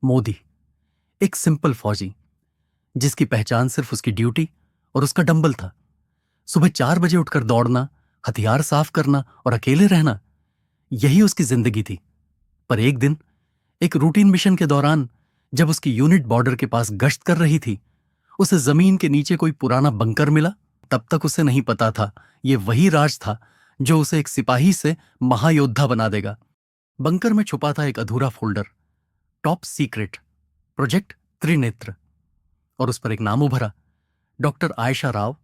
मोदी, एक सिंपल फौजी जिसकी पहचान सिर्फ उसकी ड्यूटी और उसका डंबल था। सुबह 4 बजे उठकर दौड़ना, हथियार साफ करना और अकेले रहना, यही उसकी जिंदगी थी। पर एक दिन, एक रूटीन मिशन के दौरान, जब उसकी यूनिट बॉर्डर के पास गश्त कर रही थी, उसे जमीन के नीचे कोई पुराना बंकर मिला। तब तक उसे नहीं पता था ये वही राज था जो उसे एक सिपाही से महायोद्धा बना देगा। बंकर में छुपा था एक अधूरा folder, top secret project Trinetra, और उस पर एक नाम उभरा, डॉक्टर आयशा राव,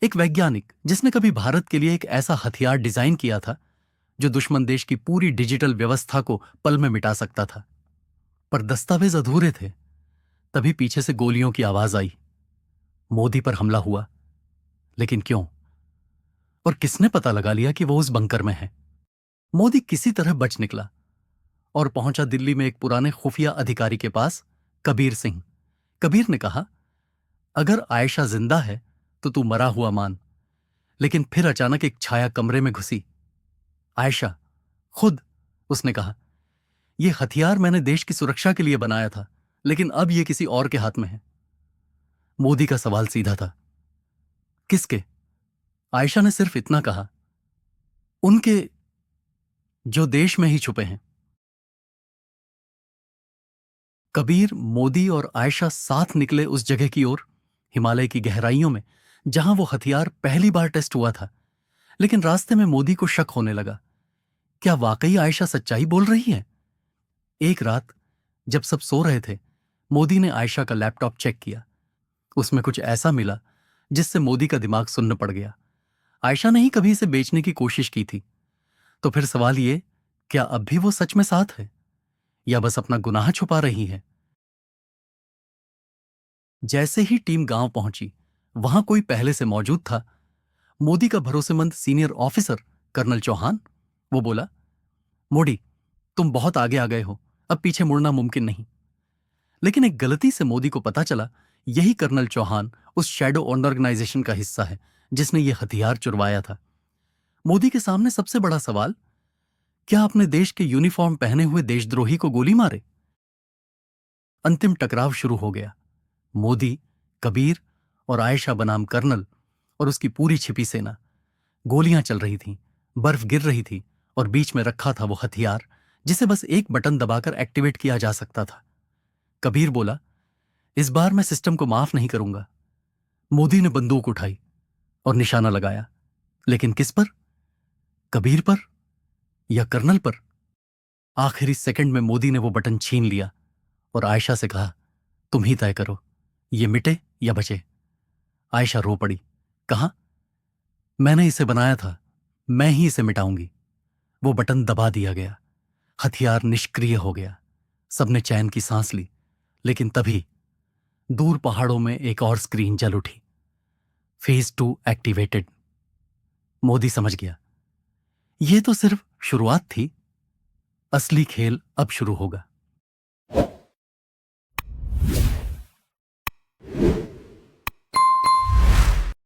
एक वैज्ञानिक जिसने कभी भारत के लिए एक ऐसा हथियार डिजाइन किया था जो दुश्मन देश की पूरी डिजिटल व्यवस्था को पल में मिटा सकता था। पर दस्तावेज अधूरे थे। तभी पीछे से गोलियों की आवाज आई। मोदी पर हमला हुआ, लेकिन क्यों और किसने पता लगा लिया कि वो उस बंकर में है? मोदी किसी तरह बच निकला और पहुंचा दिल्ली में एक पुराने खुफिया अधिकारी के पास, कबीर सिंह। कबीर ने कहा, अगर आयशा जिंदा है तो तू मरा हुआ मान। लेकिन फिर अचानक एक छाया कमरे में घुसी। आयशा खुद। उसने कहा, यह हथियार मैंने देश की सुरक्षा के लिए बनाया था, लेकिन अब यह किसी और के हाथ में है। मोदी का सवाल सीधा था, किसके? आयशा ने सिर्फ इतना कहा, उनके जो देश में ही छुपे हैं। कबीर, मोदी और आयशा साथ निकले उस जगह की ओर, हिमालय की गहराइयों में, जहां वो हथियार पहली बार टेस्ट हुआ था। लेकिन रास्ते में मोदी को शक होने लगा, क्या वाकई आयशा सच्चाई बोल रही है? एक रात, जब सब सो रहे थे, मोदी ने आयशा का लैपटॉप चेक किया। उसमें कुछ ऐसा मिला जिससे मोदी का दिमाग सुन्न पड़ गया। आयशा ने ही कभी इसे बेचने की कोशिश की थी। तो फिर सवाल ये, क्या अब भी वो सच में साथ है या बस अपना गुनाह छुपा रही है? जैसे ही टीम गांव पहुंची, वहां कोई पहले से मौजूद था, मोदी का भरोसेमंद सीनियर ऑफिसर, कर्नल चौहान। वो बोला, मोदी, तुम बहुत आगे आ गए हो, अब पीछे मुड़ना मुमकिन नहीं। लेकिन एक गलती से मोदी को पता चला, यही कर्नल चौहान उस शैडो ऑर्गेनाइजेशन का हिस्सा है जिसने ये हथियार चुरवाया था। मोदी के सामने सबसे बड़ा सवाल, क्या अपने देश के यूनिफॉर्म पहने हुए देशद्रोही को गोली मारे? अंतिम टकराव शुरू हो गया। मोदी, कबीर और आयशा बनाम कर्नल और उसकी पूरी छिपी सेना। गोलियां चल रही थीं, बर्फ गिर रही थी, और बीच में रखा था वो हथियार जिसे बस एक बटन दबाकर एक्टिवेट किया जा सकता था। कबीर बोला, इस बार मैं सिस्टम को माफ नहीं करूंगा। मोदी ने बंदूक उठाई और निशाना लगाया, लेकिन किस पर? कबीर पर या कर्नल पर? आखिरी सेकंड में मोदी ने वो बटन छीन लिया और आयशा से कहा, तुम ही तय करो, ये मिटे या बचे। आयशा रो पड़ी, कहा, मैंने इसे बनाया था, मैं ही इसे मिटाऊंगी। वो बटन दबा दिया गया, हथियार निष्क्रिय हो गया। सबने चैन की सांस ली, लेकिन तभी दूर पहाड़ों में एक और स्क्रीन जल उठी। Phase 2 activated. मोदी समझ गया, ये तो सिर्फ शुरुआत थी, असली खेल अब शुरू होगा।